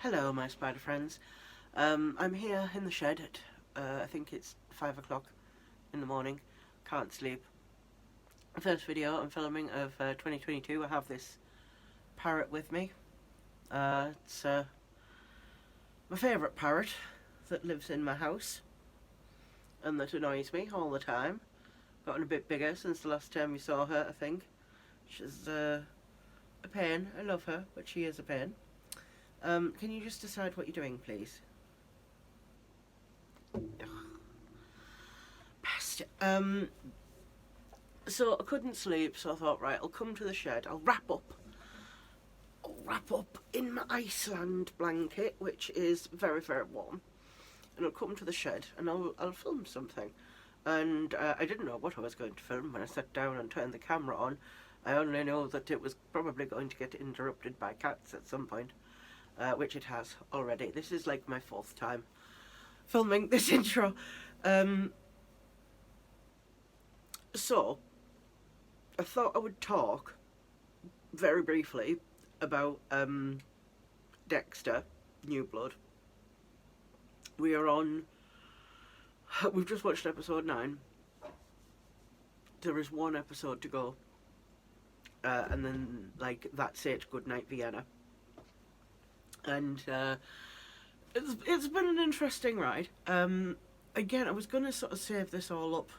Hello, my spider friends. I'm here in the shed at, I think it's 5 o'clock in the morning. Can't sleep. First video I'm filming of 2022. I have this parrot with me. It's my favourite parrot that lives in my house and that annoys me all the time. Gotten a bit bigger since the last time we saw her, I think. She's a pain. I love her, but she is a pain. Can you just decide what you're doing, please? Best. So I couldn't sleep, so I thought, right, I'll come to the shed. I'll wrap up in my Iceland blanket, which is very, very warm. And I'll come to the shed and I'll film something. And I didn't know what I was going to film when I sat down and turned the camera on. I only know that it was probably going to get interrupted by cats at some point. Which it has already. This is like my 4th time filming this intro. So, I thought I would talk very briefly about Dexter, New Blood. We've just watched episode 9. There is 1 episode to go. And then, like, that's it. Good night, Vienna. And it's been an interesting ride. Again, I was going to sort of save this all up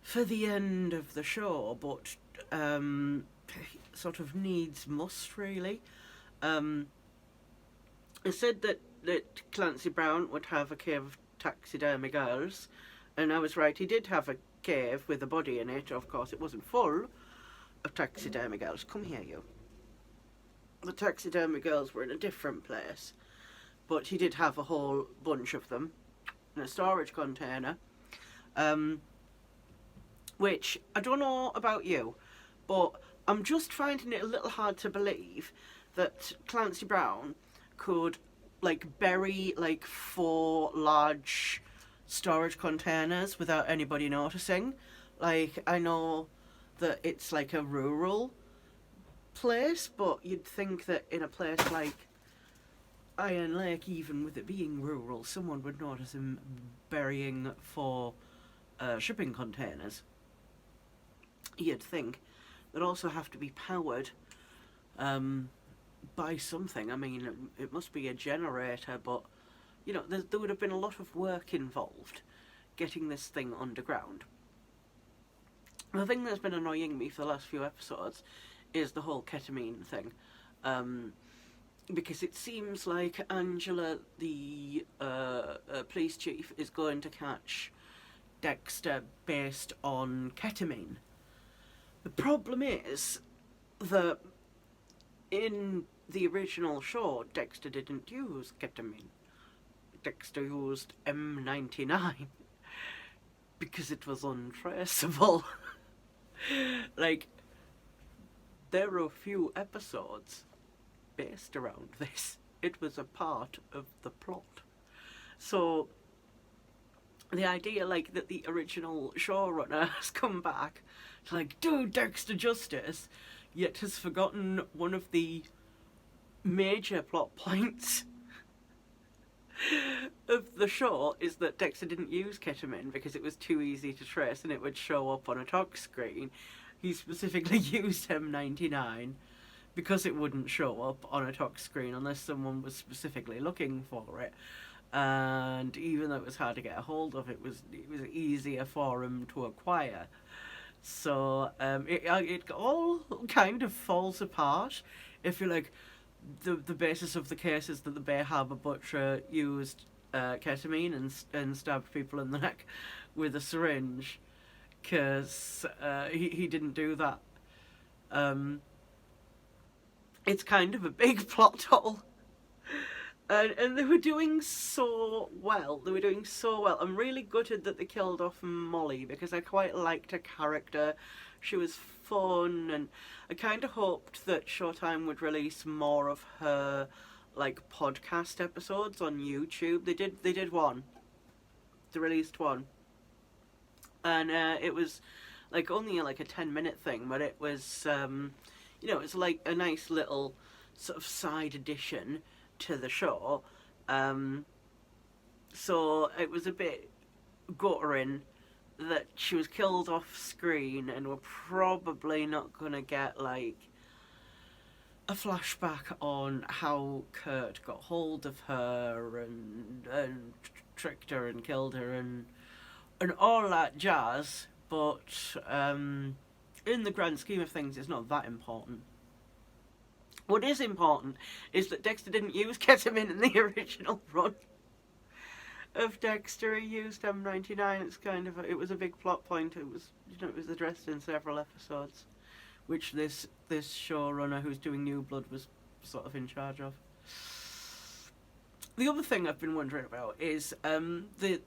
for the end of the show, but sort of needs must, really. I said that Clancy Brown would have a cave of taxidermy girls, and I was right, he did have a cave with a body in it. Of course, it wasn't full of taxidermy girls. Come here, you. The taxidermy girls were in a different place, but he did have a whole bunch of them in a storage container, which I don't know about you, but I'm just finding it a little hard to believe that Clancy Brown could like bury like 4 large storage containers without anybody noticing. Like, I know that it's like a rural place, but you'd think that in a place like Iron Lake, even with it being rural, someone would notice him burying 4 shipping containers. You'd think. They'd also have to be powered by something. I mean, it must be a generator, but you know, there would have been a lot of work involved getting this thing underground. The thing that's been annoying me for the last few episodes is the whole ketamine thing, because it seems like Angela, the police chief, is going to catch Dexter based on ketamine. The problem is that in the original show, Dexter didn't use ketamine. Dexter used M99 because it was untraceable. Like, there are a few episodes based around this. It was a part of the plot. So, the idea, like, that the original showrunner has come back to, like, do Dexter justice, yet has forgotten one of the major plot points of the show is that Dexter didn't use ketamine because it was too easy to trace and it would show up on a talk screen. He specifically used M99 because it wouldn't show up on a talk screen unless someone was specifically looking for it. And even though it was hard to get a hold of, it was easier for him to acquire. So it all kind of falls apart if you're like, the basis of the case is that the Bay Harbour butcher used ketamine and stabbed people in the neck with a syringe, because he didn't do that. It's kind of a big plot hole. And they were doing so well. I'm really gutted that they killed off Molly, because I quite liked her character. She was fun, and I kind of hoped that Showtime would release more of her, like, podcast episodes on YouTube. They did one. They released one. And it was, like, only, like, a 10-minute thing, but it was, you know, it's like a nice little sort of side edition to the show. Um, so it was a bit guttering that she was killed off screen, and we're probably not gonna get like a flashback on how Kurt got hold of her and tricked her and killed her and all that jazz. But in the grand scheme of things, it's not that important. What is important is that Dexter didn't use ketamine in the original run of Dexter. He used M99. It's kind of it was a big plot point. It was it was addressed in several episodes, which this showrunner who's doing New Blood was sort of in charge of. The other thing I've been wondering about is the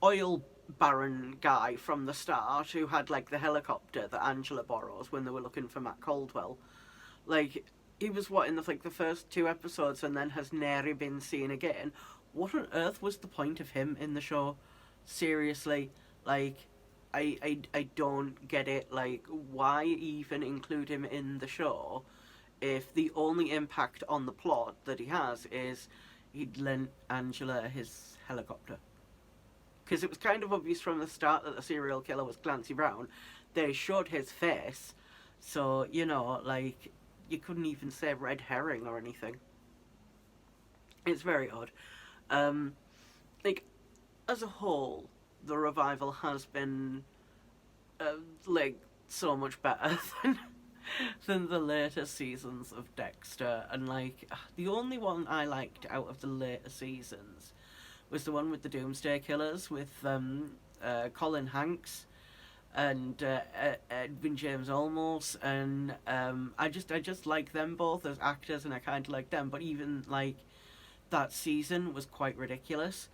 oil baron guy from the start who had like the helicopter that Angela borrows when they were looking for Matt Caldwell. Like, he was what in the first two episodes and then has never been seen again. What on earth was the point of him in the show? Seriously, like, I don't get it. Like, why even include him in the show if the only impact on the plot that he has is he'd lent Angela his helicopter? Because it was kind of obvious from the start that the serial killer was Clancy Brown. They showed his face, so, you know, like, you couldn't even say red herring or anything. It's very odd. Like, as a whole, the revival has been, like, so much better than the later seasons of Dexter. And, like, the only one I liked out of the later seasons was the one with the Doomsday Killers with Colin Hanks and Edwin James Olmos, and I just like them both as actors, and I kind of like them. But even like that season was quite ridiculous.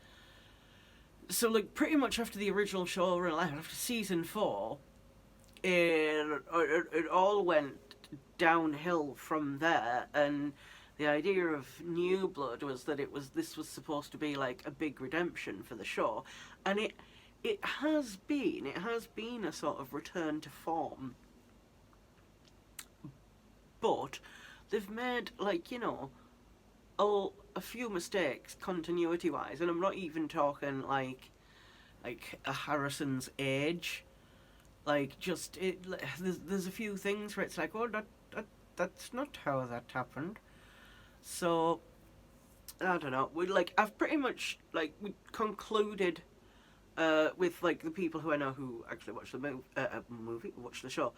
So like pretty much after the original show ran out, after season 4, it all went downhill from there, and the idea of New Blood was that this was supposed to be like a big redemption for the show, and it has been a sort of return to form, but they've made like a few mistakes continuity wise, and I'm not even talking like a Harrison's age, like just there's a few things where it's like, oh, that's not how that happened. So I don't know. I've pretty much we concluded with like the people who I know who actually watch the watch the show,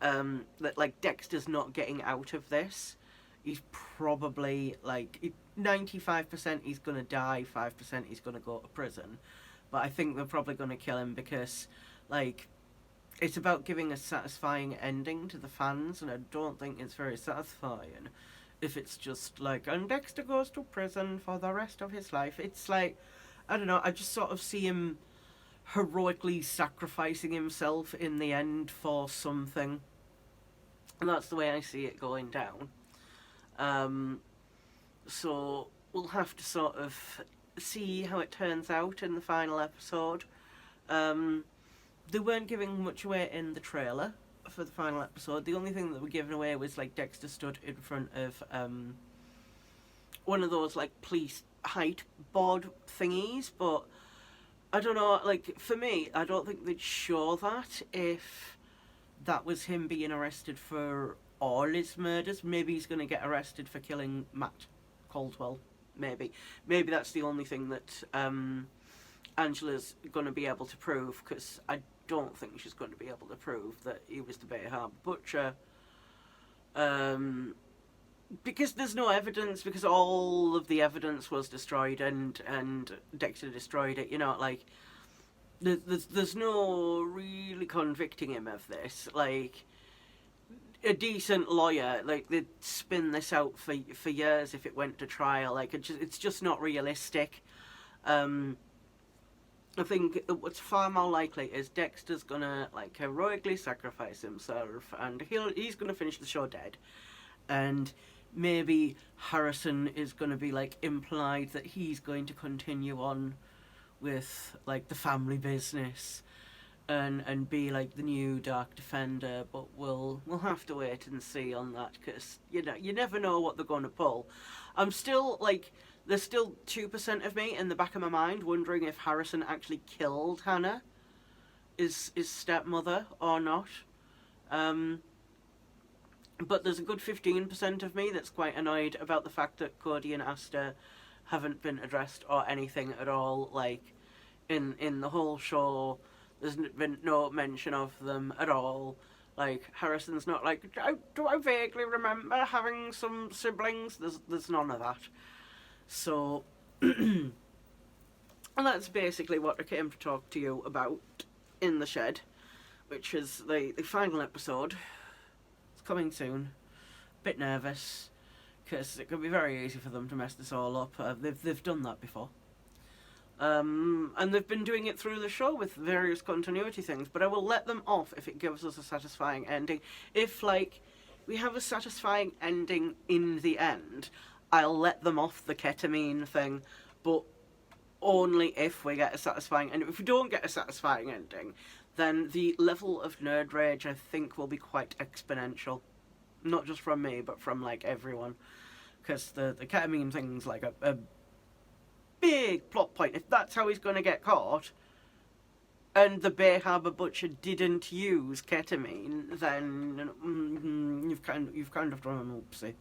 that like Dexter's not getting out of this. He's probably 95% he's gonna die, 5% he's gonna go to prison. But I think they're probably gonna kill him because like it's about giving a satisfying ending to the fans, and I don't think it's very satisfying if it's just like, and Dexter goes to prison for the rest of his life. It's like, I don't know, I just sort of see him heroically sacrificing himself in the end for something. And that's the way I see it going down. So we'll have to sort of see how it turns out in the final episode. They weren't giving much away in the trailer for the final episode. The only thing that were given away was like Dexter stood in front of one of those like police height board thingies, but I don't know, like for me, I don't think they'd show that if that was him being arrested for all his murders. Maybe he's going to get arrested for killing Matt Caldwell. Maybe that's the only thing that Angela's going to be able to prove, because I don't think she's going to be able to prove that he was the Bay Harbour Butcher. Because there's no evidence, because all of the evidence was destroyed and Dexter destroyed it. You know, like there's no really convicting him of this. Like a decent lawyer, like they'd spin this out for years if it went to trial. Like it's just not realistic. I think what's far more likely is Dexter's gonna like heroically sacrifice himself, and he's gonna finish the show dead, and maybe Harrison is gonna be like implied that he's going to continue on with like the family business, and be like the new Dark Defender, but we'll have to wait and see on that, because you never know what they're going to pull. I'm still like, there's still 2% of me in the back of my mind wondering if Harrison actually killed Hannah, his stepmother, or not. But there's a good 15% of me that's quite annoyed about the fact that Cody and Asta haven't been addressed or anything at all. Like, in the whole show, there's been no mention of them at all. Like, Harrison's not like, do I vaguely remember having some siblings? There's none of that. So, and that's basically what I came to talk to you about in the shed, which is the final episode. It's coming soon. Bit nervous, because it could be very easy for them to mess this all up. They've done that before. And they've been doing it through the show with various continuity things, but I will let them off if it gives us a satisfying ending. If, like, we have a satisfying ending in the end, I'll let them off the ketamine thing, but only if we get a satisfying ending. If we don't get a satisfying ending, then the level of nerd rage, I think, will be quite exponential. Not just from me, but from, like, everyone. Because the ketamine thing's, like, a big plot point. If that's how he's going to get caught, and the Bay Harbour Butcher didn't use ketamine, then you've kind of done an oopsie.